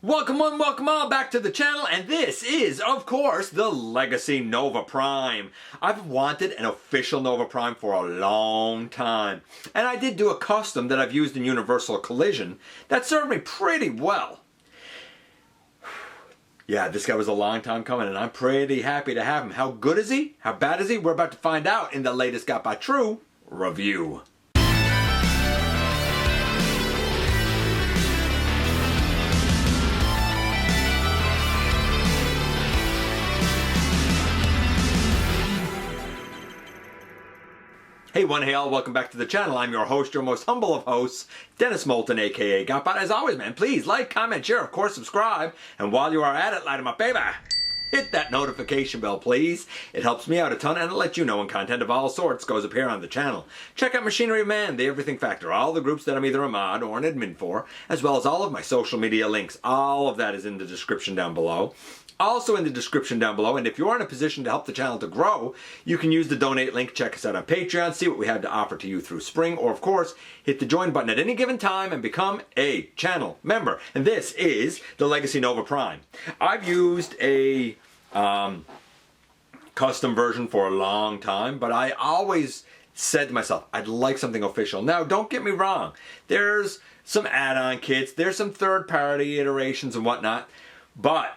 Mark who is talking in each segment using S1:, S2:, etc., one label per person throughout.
S1: Welcome on, welcome all back to the channel, and this is, of course, the Legacy Nova Prime. I've wanted an official Nova Prime for a long time, and I did do a custom that I've used in Universal Collision that served me pretty well. Yeah, this guy was a long time coming, and I'm pretty happy to have him. How good is he? How bad is he? We're about to find out in the latest GotBot True review. Hey one, hey all, welcome back to the channel. I'm your host, your most humble of hosts, Dennis Moulton, aka GotBot. As always, man, please like, comment, share, of course, subscribe. And while you are at it, light 'em up, baby. Hit that notification bell, please. It helps me out a ton, and it'll let you know when content of all sorts goes up here on the channel. Check out Machinery Man, The Everything Factor, all the groups that I'm either a mod or an admin for, as well as all of my social media links. All of that is in the description down below. Also in the description down below, and if you're in a position to help the channel to grow, you can use the donate link, check us out on Patreon, see what we have to offer to you through spring, or of course, hit the join button at any given time and become a channel member. And this is the Legacy Nova Prime. I've used a custom version for a long time, but I always said to myself, I'd like something official. Now, don't get me wrong, there's some add-on kits, there's some third-party iterations and whatnot, but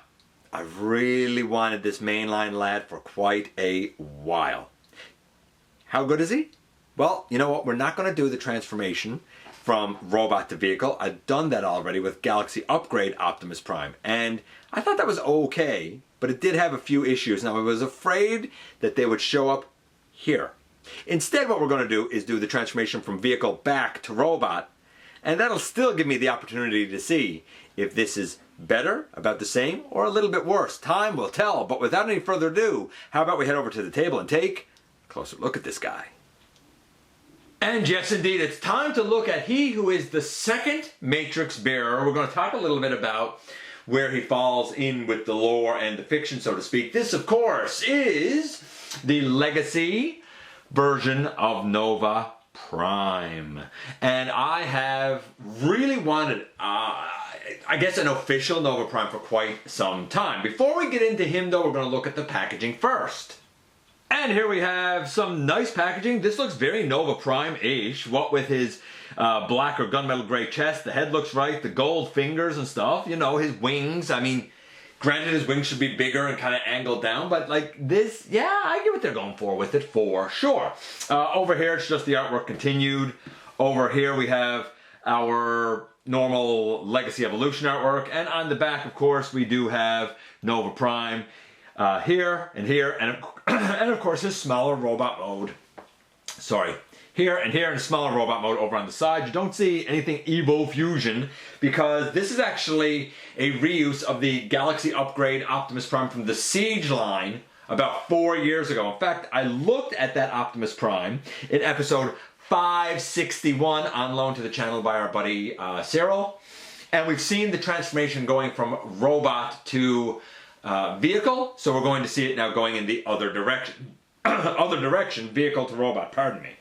S1: I've really wanted this mainline lad for quite a while. How good is he? Well, you know what? We're not going to do the transformation from robot to vehicle. I've done that already with Galaxy Upgrade Optimus Prime, and I thought that was okay, but it did have a few issues. Now, I was afraid that they would show up here. Instead, what we're going to do is do the transformation from vehicle back to robot, and that'll still give me the opportunity to see if this is better, about the same, or a little bit worse. Time will tell, but without any further ado, how about we head over to the table and take a closer look at this guy. And yes, indeed, it's time to look at he who is the second Matrix bearer. We're going to talk a little bit about where he falls in with the lore and the fiction, so to speak. This, of course, is the Legacy version of Nova Prime. And I have really wanted, I guess, an official Nova Prime for quite some time. Before we get into him, though, we're going to look at the packaging first. And here we have some nice packaging. This looks very Nova Prime-ish. What with his black or gunmetal gray chest, the head looks right, the gold fingers and stuff, you know, his wings. I mean, granted, his wings should be bigger and kind of angled down, but like this, yeah, I get what they're going for with it, for sure. Over here, it's just the artwork continued. Over here, we have our normal Legacy Evolution artwork, and on the back, of course, we do have Nova Prime here, and of course, his smaller robot mode. Sorry. Here, and smaller robot mode over on the side. You don't see anything Evo Fusion because this is actually a reuse of the Galaxy Upgrade Optimus Prime from the Siege line about 4 years ago. In fact, I looked at that Optimus Prime in episode 561 on loan to the channel by our buddy Cyril, and we've seen the transformation going from robot to vehicle, so we're going to see it now going in the other direction. Vehicle to robot, pardon me.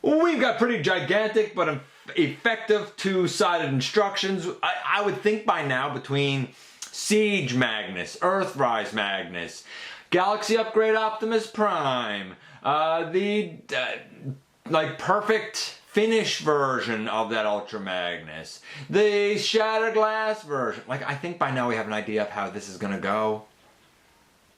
S1: We've got pretty gigantic but effective two-sided instructions. I would think by now between Siege Magnus, Earthrise Magnus, Galaxy Upgrade Optimus Prime, the perfect finish version of that Ultra Magnus, the Shattered Glass version. I think by now we have an idea of how this is gonna go.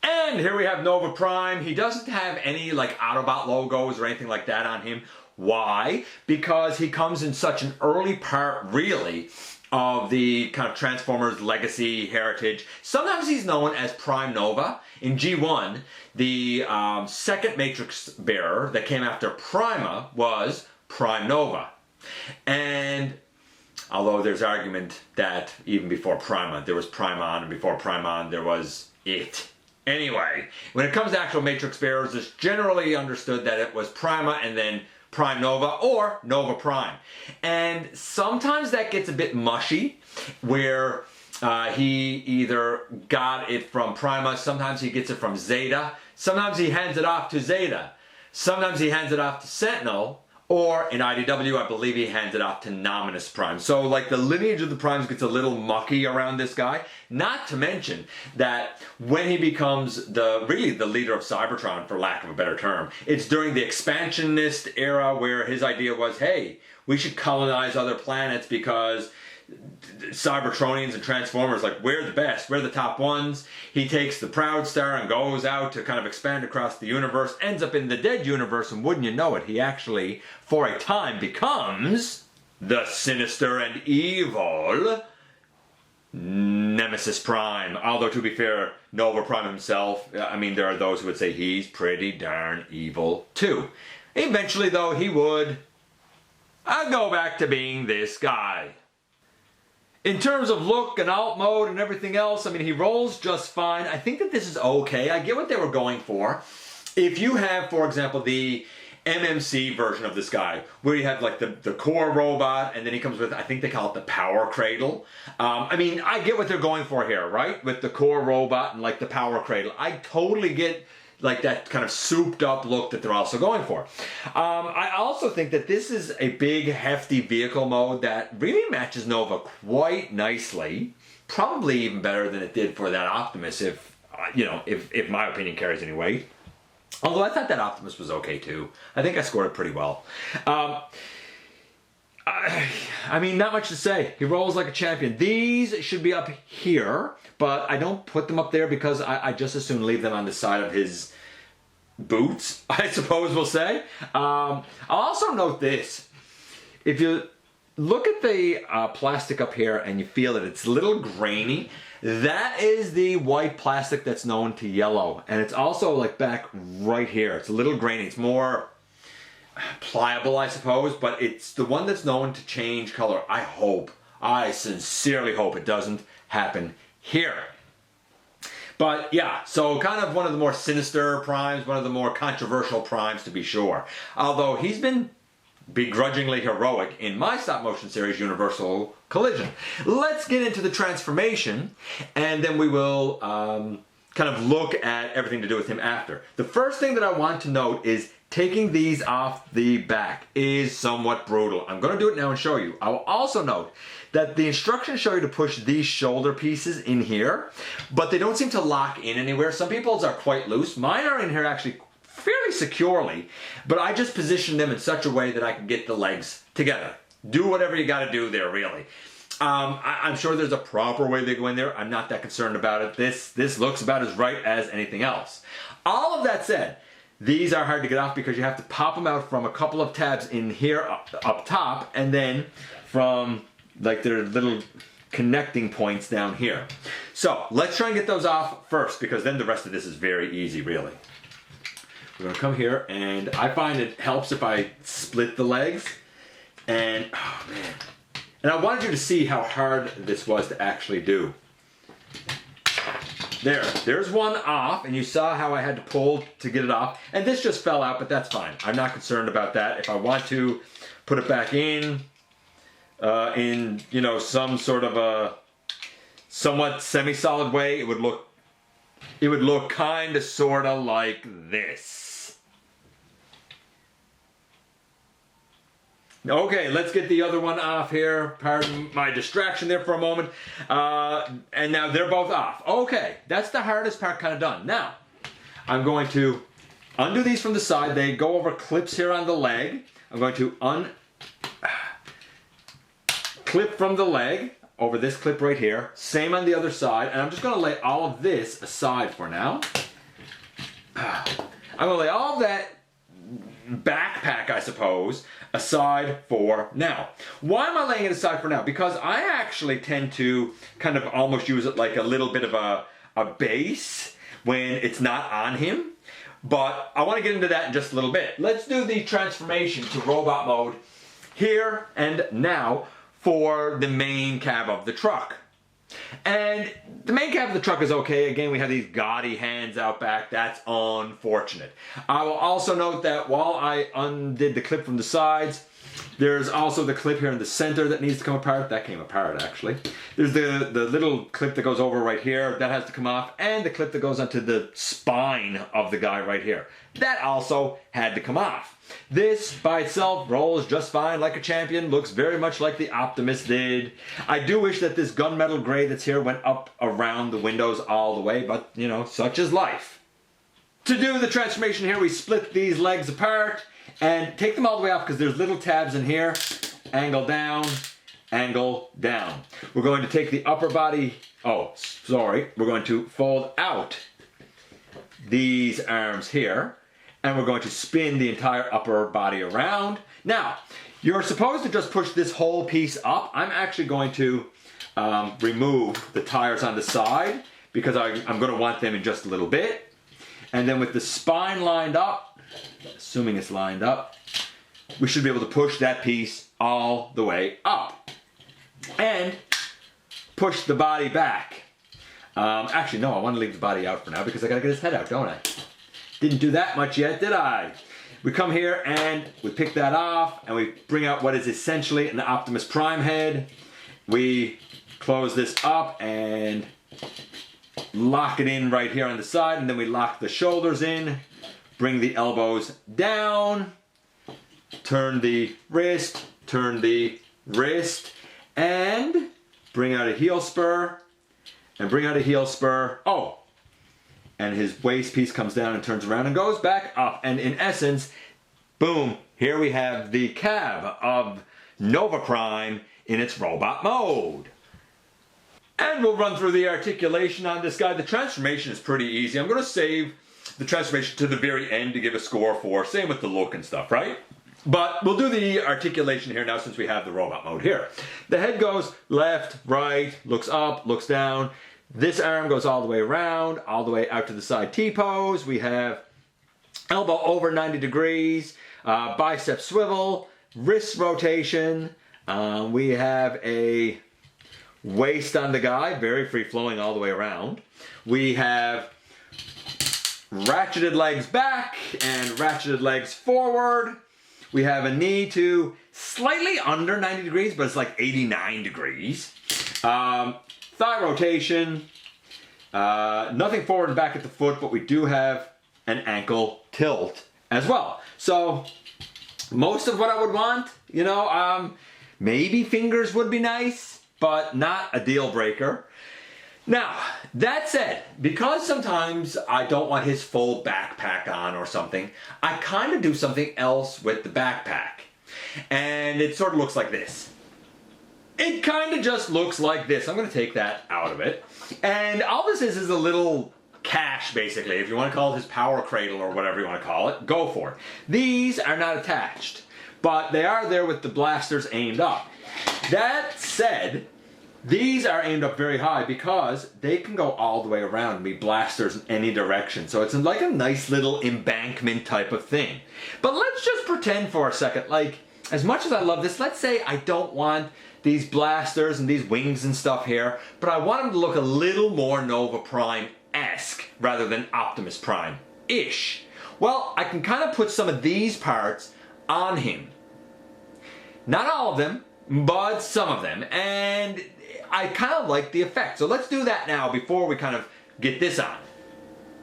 S1: And here we have Nova Prime. He doesn't have any Autobot logos or anything like that on him. Why? Because he comes in such an early part, really, of the kind of Transformers legacy heritage. Sometimes he's known as Prime Nova. In G1, the second Matrix bearer that came after Prima was Prime Nova. And although there's argument that even before Prima, there was Primon, and before Primon, there was it. Anyway, when it comes to actual Matrix bearers, it's generally understood that it was Prima and then Prime Nova or Nova Prime. And sometimes that gets a bit mushy, where he either got it from Prima, sometimes he gets it from Zeta, sometimes he hands it off to Zeta, sometimes he hands it off to Sentinel, Or in IDW, I believe he hands it off to Optimus Prime. So like the lineage of the Primes gets a little mucky around this guy. Not to mention that when he becomes really the leader of Cybertron, for lack of a better term, it's during the expansionist era where his idea was, hey, we should colonize other planets because Cybertronians and Transformers, like, we're the best, we're the top ones. He takes the Proud Star and goes out to kind of expand across the universe, ends up in the dead universe, and wouldn't you know it, he actually, for a time, becomes the sinister and evil Nemesis Prime. Although, to be fair, Nova Prime himself, I mean, there are those who would say he's pretty darn evil, too. Eventually, though, he would go back to being this guy. In terms of look and alt mode and everything else, I mean, he rolls just fine. I think that this is okay. I get what they were going for. If you have, for example, the MMC version of this guy, where you have like the core robot, and then he comes with, I think they call it the power cradle. I mean, I get what they're going for here, right? With the core robot and like the power cradle. I totally get like that kind of souped up look that they're also going for. I also think that this is a big, hefty vehicle mode that really matches Nova quite nicely. Probably even better than it did for that Optimus, if my opinion carries any weight. Although I thought that Optimus was okay too. I think I scored it pretty well. I mean, not much to say. He rolls like a champion. These should be up here, but I don't put them up there because I just as soon leave them on the side of his boots, I suppose we'll say. I'll also note this. If you look at the plastic up here and you feel that it's a little grainy, that is the white plastic that's known to yellow. And it's also like back right here. It's a little grainy. It's more pliable, I suppose, but it's the one that's known to change color. I sincerely hope it doesn't happen here. But yeah, so kind of one of the more sinister Primes, one of the more controversial Primes to be sure. Although he's been begrudgingly heroic in my stop motion series Universal Collision. Let's get into the transformation, and then we will kind of look at everything to do with him after. The first thing that I want to note is taking these off the back is somewhat brutal. I'm going to do it now and show you. I will also note that the instructions show you to push these shoulder pieces in here, but they don't seem to lock in anywhere. Some people's are quite loose. Mine are in here actually fairly securely, but I just position them in such a way that I can get the legs together. Do whatever you got to do there, really. I'm sure there's a proper way they go in there. I'm not that concerned about it. This looks about as right as anything else. All of that said, these are hard to get off because you have to pop them out from a couple of tabs in here up top, and then from like their little connecting points down here. So let's try and get those off first, because then the rest of this is very easy, really. We're going to come here, and I find it helps if I split the legs. And, oh man. And I wanted you to see how hard this was to actually do. There's one off, and you saw how I had to pull to get it off. And this just fell out, but that's fine. I'm not concerned about that. If I want to put it back in some sort of a somewhat semi-solid way, it would look kind of sort of like this. Okay, let's get the other one off here. Pardon my distraction there for a moment. And now they're both off. Okay, that's the hardest part kind of done. Now, I'm going to undo these from the side. They go over clips here on the leg. I'm going to clip from the leg over this clip right here. Same on the other side. And I'm just going to lay all of this aside for now. I'm going to lay all of that backpack, I suppose, aside for now. Why am I laying it aside for now? Because I actually tend to kind of almost use it like a little bit of a base when it's not on him. But I want to get into that in just a little bit. Let's do the transformation to robot mode here and now for the main cab of the truck. And the main cab of the truck is okay. Again, we have these gaudy hands out back. That's unfortunate. I will also note that while I undid the clip from the sides, There's also the clip here in the center that needs to come apart. That came apart, actually. There's the little clip that goes over right here. That has to come off. And the clip that goes onto the spine of the guy right here. That also had to come off. This, by itself, rolls just fine like a champion. Looks very much like the Optimus did. I do wish that this gunmetal gray that's here went up around the windows all the way. But, you know, such is life. To do the transformation here, we split these legs apart. And take them all the way off because there's little tabs in here. Angle down, angle down. We're going to take the upper body, we're going to fold out these arms here. And we're going to spin the entire upper body around. Now, you're supposed to just push this whole piece up. I'm actually going to remove the tires on the side because I'm going to want them in just a little bit. And then with the spine lined up, assuming it's lined up, we should be able to push that piece all the way up. And push the body back. Actually, no, I want to leave the body out for now because I got to get his head out, don't I? Didn't do that much yet, did I? We come here and we pick that off and we bring out what is essentially an Optimus Prime head. We close this up and lock it in right here on the side, and then we lock the shoulders in. Bring the elbows down, turn the wrist, and bring out a heel spur, and bring out a heel spur. Oh, and his waist piece comes down and turns around and goes back up. And in essence, boom, here we have the cab of Nova Prime in its robot mode. And we'll run through the articulation on this guy. The transformation is pretty easy. I'm going to save the transformation to the very end to give a score for. Same with the look and stuff, right? But we'll do the articulation here now since we have the robot mode here. The head goes left, right, looks up, looks down. This arm goes all the way around, all the way out to the side T-pose. We have elbow over 90 degrees, bicep swivel, wrist rotation. We have a waist on the guy, very free-flowing all the way around. We have ratcheted legs back and ratcheted legs forward. We have a knee to slightly under 90 degrees, but it's like 89 degrees. Thigh rotation. Nothing forward and back at the foot, but we do have an ankle tilt as well. So most of what I would want, you know, maybe fingers would be nice, but not a deal breaker. Now, that said, because sometimes I don't want his full backpack on or something, I kind of do something else with the backpack. And it sort of looks like this. It kind of just looks like this. I'm going to take that out of it. And all this is a little cache, basically. If you want to call it his power cradle or whatever you want to call it, go for it. These are not attached, but they are there with the blasters aimed up. That said, these are aimed up very high because they can go all the way around and be blasters in any direction. So it's like a nice little embankment type of thing. But let's just pretend for a second, like, as much as I love this, let's say I don't want these blasters and these wings and stuff here, but I want them to look a little more Nova Prime-esque rather than Optimus Prime-ish. Well, I can kind of put some of these parts on him. Not all of them, but some of them. And I kind of like the effect. So let's do that now before we kind of get this on.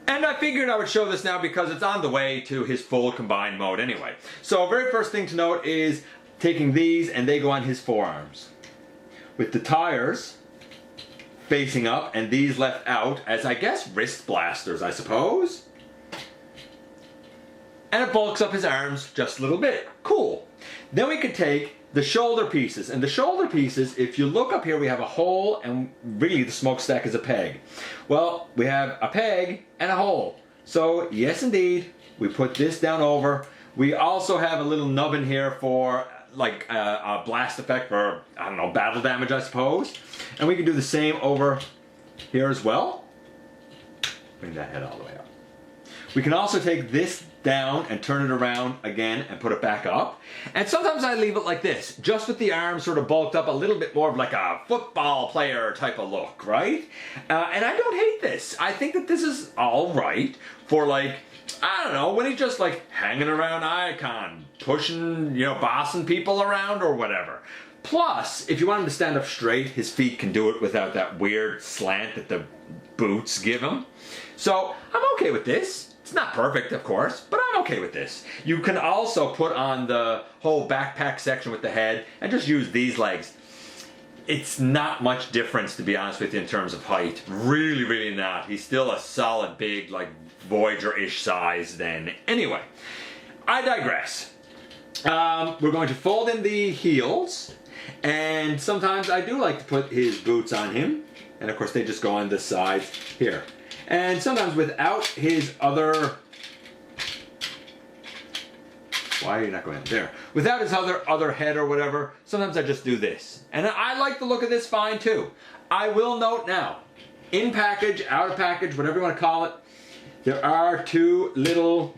S1: And I figured I would show this now because it's on the way to his full combined mode anyway. So very first thing to note is taking these and they go on his forearms. With the tires facing up and these left out as, I guess, wrist blasters, I suppose. And it bulks up his arms just a little bit. Cool. Then we could take the shoulder pieces. And the shoulder pieces, if you look up here, we have a hole and really the smokestack is a peg. Well, we have a peg and a hole. So yes indeed, we put this down over. We also have a little nubbin here for like a blast effect for, I don't know, battle damage I suppose. And we can do the same over here as well. Bring that head all the way up. We can also take this down and turn it around again and put it back up. And sometimes I leave it like this, just with the arms sort of bulked up, a little bit more of like a football player type of look, right? And I don't hate this. I think that this is all right for, like, I don't know, when he's just like hanging around Icon, pushing, bossing people around or whatever. Plus, if you want him to stand up straight, his feet can do it without that weird slant that the boots give him. So I'm okay with this. It's not perfect, of course, but I'm okay with this. You can also put on the whole backpack section with the head and just use these legs. It's not much difference, to be honest with you, in terms of height. Really, really not. He's still a solid, big, like, Voyager-ish size then. Anyway, I digress. We're going to fold in the heels, and sometimes I do like to put his boots on him, and of course they just go on the sides here. And sometimes without his other... Why are you not going there? Without his other head or whatever, sometimes I just do this. And I like the look of this fine too. I will note now, in package, out of package, whatever you want to call it, there are two little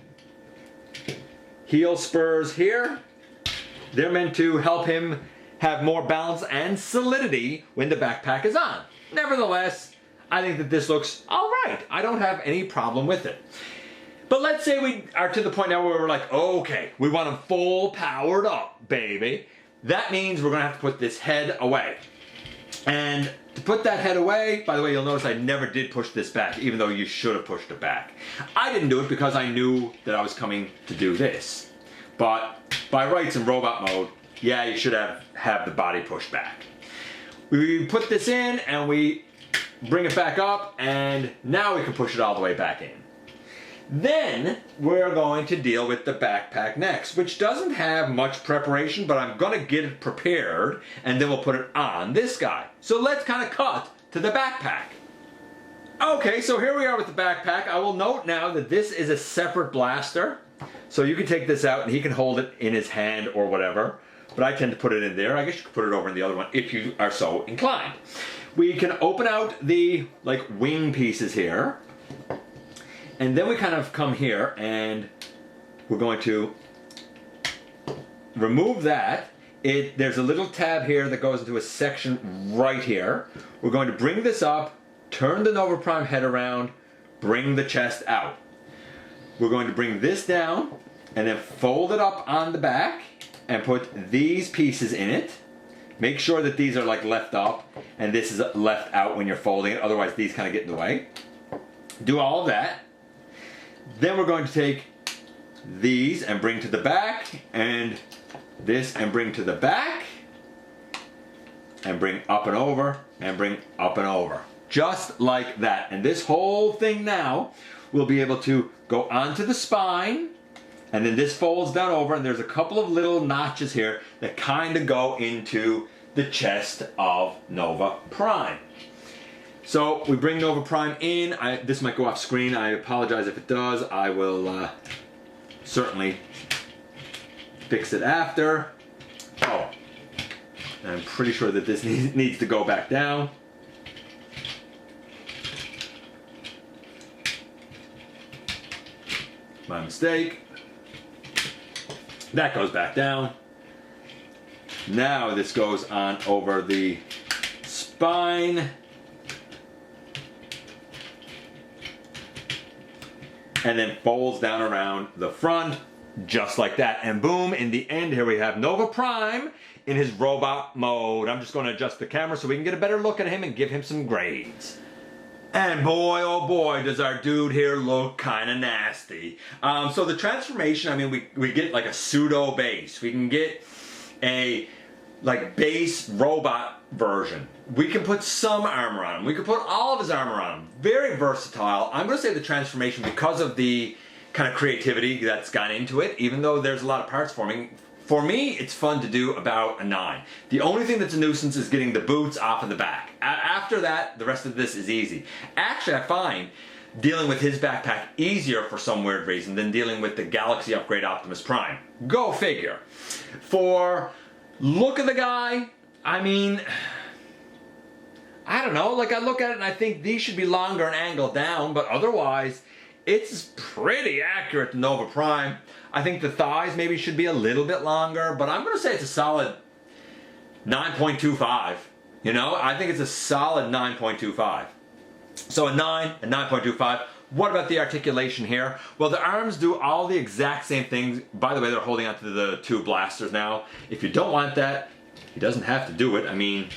S1: heel spurs here. They're meant to help him have more balance and solidity when the backpack is on. Nevertheless, I think that this looks all right. I don't have any problem with it. But let's say we are to the point now where we're like, okay, we want him full powered up, baby. That means we're going to have to put this head away. And to put that head away, by the way, you'll notice I never did push this back, even though you should have pushed it back. I didn't do it because I knew that I was coming to do this. But by rights in robot mode, yeah, you should have the body pushed back. We put this in and we bring it back up, and now we can push it all the way back in. Then we're going to deal with the backpack next, which doesn't have much preparation, but I'm going to get it prepared, and then we'll put it on this guy. So let's kind of cut to the backpack. Okay, so here we are with the backpack. I will note now that this is a separate blaster, so you can take this out and he can hold it in his hand or whatever, but I tend to put it in there. I guess you could put it over in the other one if you are so inclined. We can open out the wing pieces here. And then we kind of come here and we're going to remove that. There's a little tab here that goes into a section right here. We're going to bring this up, turn the Nova Prime head around, bring the chest out. We're going to bring this down and then fold it up on the back and put these pieces in it. Make sure that these are left up and this is left out when you're folding it, otherwise these kind of get in the way. Do all of that. Then we're going to take these and bring to the back, and this and bring to the back, and bring up and over, and bring up and over. Just like that. And this whole thing now will be able to go onto the spine, and then this folds down over, and there's a couple of little notches here that kind of go into the chest of Nova Prime. So we bring Nova Prime in. This might go off screen. I apologize if it does. I will certainly fix it after. Oh, I'm pretty sure that this needs to go back down. My mistake. That goes back down. Now this goes on over the spine. And then folds down around the front, just like that. And boom, in the end here we have Nova Prime in his robot mode. I'm just going to adjust the camera so we can get a better look at him and give him some grades. And boy, oh boy, does our dude here look kind of nasty. So the transformation, I mean, we get like a pseudo base. We can get a base robot version. We can put some armor on him. We can put all of his armor on him. Very versatile. I'm going to say the transformation, because of the kind of creativity that's gone into it, even though there's a lot of parts forming, for me, it's fun to do about a 9. The only thing that's a nuisance is getting the boots off of the back. After that, the rest of this is easy. Actually, I find dealing with his backpack easier for some weird reason than dealing with the Galaxy Upgrade Optimus Prime. Go figure. For look of the guy, I mean, I don't know, I look at it and I think these should be longer and angled down, but otherwise, it's pretty accurate to Nova Prime. I think the thighs maybe should be a little bit longer, but I'm going to say it's a solid 9.25. You know, I think it's a solid 9.25. So a 9 and 9.25. What about the articulation here? Well, the arms do all the exact same things. By the way, they're holding onto the two blasters now. If you don't want that, he doesn't have to do it. I mean,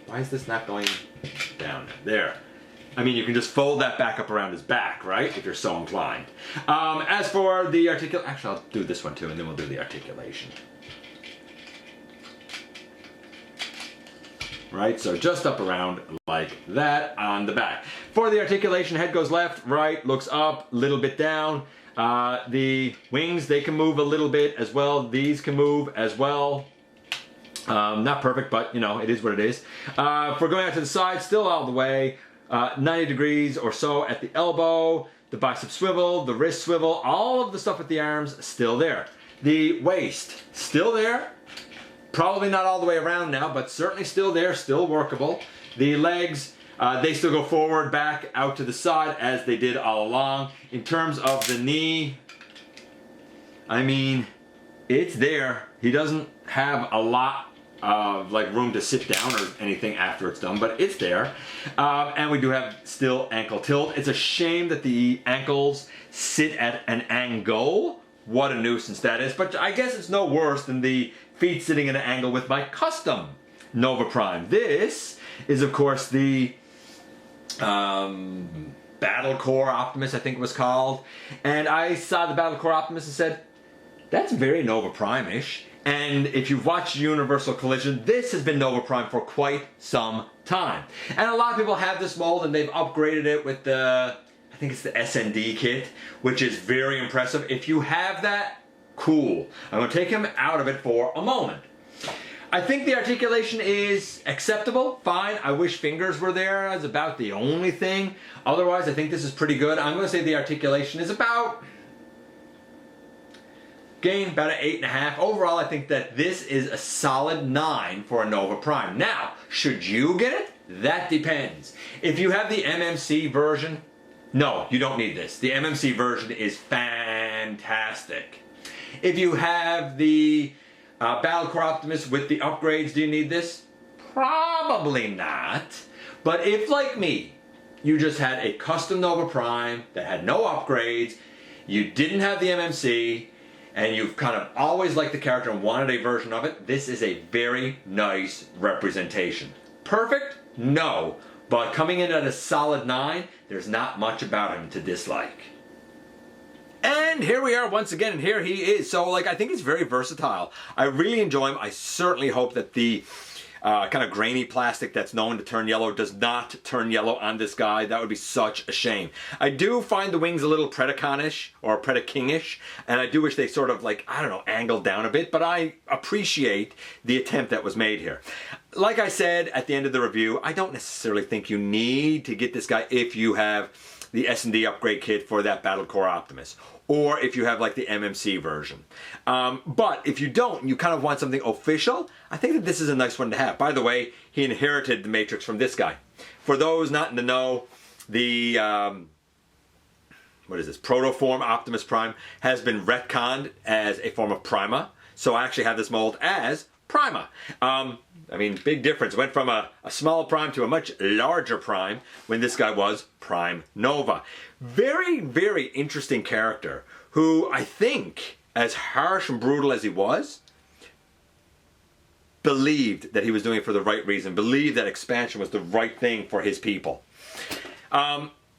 S1: why is this not going down? There. I mean, you can just fold that back up around his back, right? If you're so inclined. As for the articulation, actually, I'll do this one too, and then we'll do the articulation. Right, so just up around like that on the back. For the articulation, head goes left, right, looks up, little bit down. The wings, they can move a little bit as well. These can move as well. Not perfect, but you know, it is what it is. For going out to the side, still all the way, 90 degrees or so at the elbow, the bicep swivel, the wrist swivel, all of the stuff with the arms still there. The waist, still there. Probably not all the way around now, but certainly still there, still workable. The legs, they still go forward, back, out to the side as they did all along. In terms of the knee, I mean, it's there. He doesn't have a lot of like room to sit down or anything after it's done, but it's there. And we do have still ankle tilt. It's a shame that the ankles sit at an angle. What a nuisance that is, but I guess it's no worse than the feet sitting at an angle with my custom Nova Prime. This is, of course, the Battle Core Optimus, I think it was called. And I saw the Battle Core Optimus and said, that's very Nova Prime-ish. And if you've watched Universal Collision, this has been Nova Prime for quite some time. And a lot of people have this mold and they've upgraded it with the, I think it's the SND kit, which is very impressive. If you have that, cool. I'm going to take him out of it for a moment. I think the articulation is acceptable, fine. I wish fingers were there. That's about the only thing. Otherwise, I think this is pretty good. I'm going to say the articulation is about, again, about an 8.5. Overall, I think that this is a solid 9 for a Nova Prime. Now, should you get it? That depends. If you have the MMC version, no, you don't need this. The MMC version is fantastic. If you have the Battle Core Optimus with the upgrades, do you need this? Probably not. But if, like me, you just had a custom Nova Prime that had no upgrades, you didn't have the MMC, and you've kind of always liked the character and wanted a version of it, this is a very nice representation. Perfect? No. But coming in at a solid 9, there's not much about him to dislike. And here we are once again, and here he is. So, like, I think he's very versatile. I really enjoy him. I certainly hope that the kind of grainy plastic that's known to turn yellow does not turn yellow on this guy. That would be such a shame. I do find the wings a little Predacon-ish or Predaking-ish, and I do wish they sort of, like, I don't know, angled down a bit, but I appreciate the attempt that was made here. Like I said at the end of the review, I don't necessarily think you need to get this guy if you have the S&D upgrade kit for that Battle Core Optimus, or if you have like the MMC version. But if you don't, and you kind of want something official, I think that this is a nice one to have. By the way, he inherited the Matrix from this guy. For those not in the know, the what is this? Protoform Optimus Prime has been retconned as a form of Prima. So I actually have this mold as Prima. I mean, big difference. Went from a small Prime to a much larger Prime when this guy was Prime Nova. Very, very interesting character who I think, as harsh and brutal as he was, believed that he was doing it for the right reason, believed that expansion was the right thing for his people.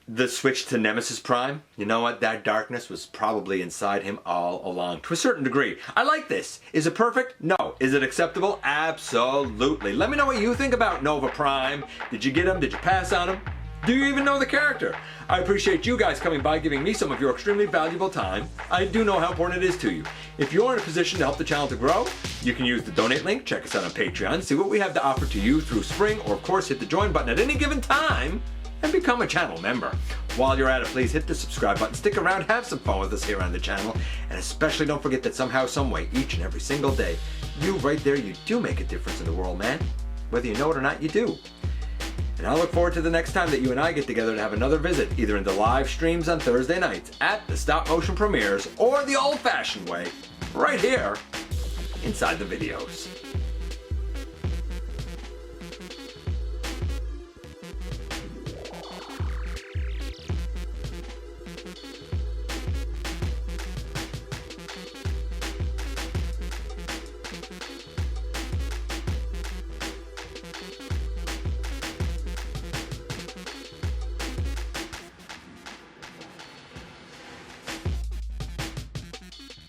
S1: The switch to Nemesis Prime, you know what? That darkness was probably inside him all along, to a certain degree. I like this. Is it perfect? No. Is it acceptable? Absolutely. Let me know what you think about Nova Prime. Did you get him? Did you pass on him? Do you even know the character? I appreciate you guys coming by, giving me some of your extremely valuable time. I do know how important it is to you. If you're in a position to help the channel to grow, you can use the donate link, check us out on Patreon, see what we have to offer to you through spring, or of course hit the join button at any given time and become a channel member. While you're at it, please hit the subscribe button, stick around, have some fun with us here on the channel, and especially don't forget that somehow, some way, each and every single day, you right there, you do make a difference in the world, man. Whether you know it or not, you do. And I look forward to the next time that you and I get together to have another visit, either into live streams on Thursday nights at the stop motion premieres or the old-fashioned way, right here inside the videos.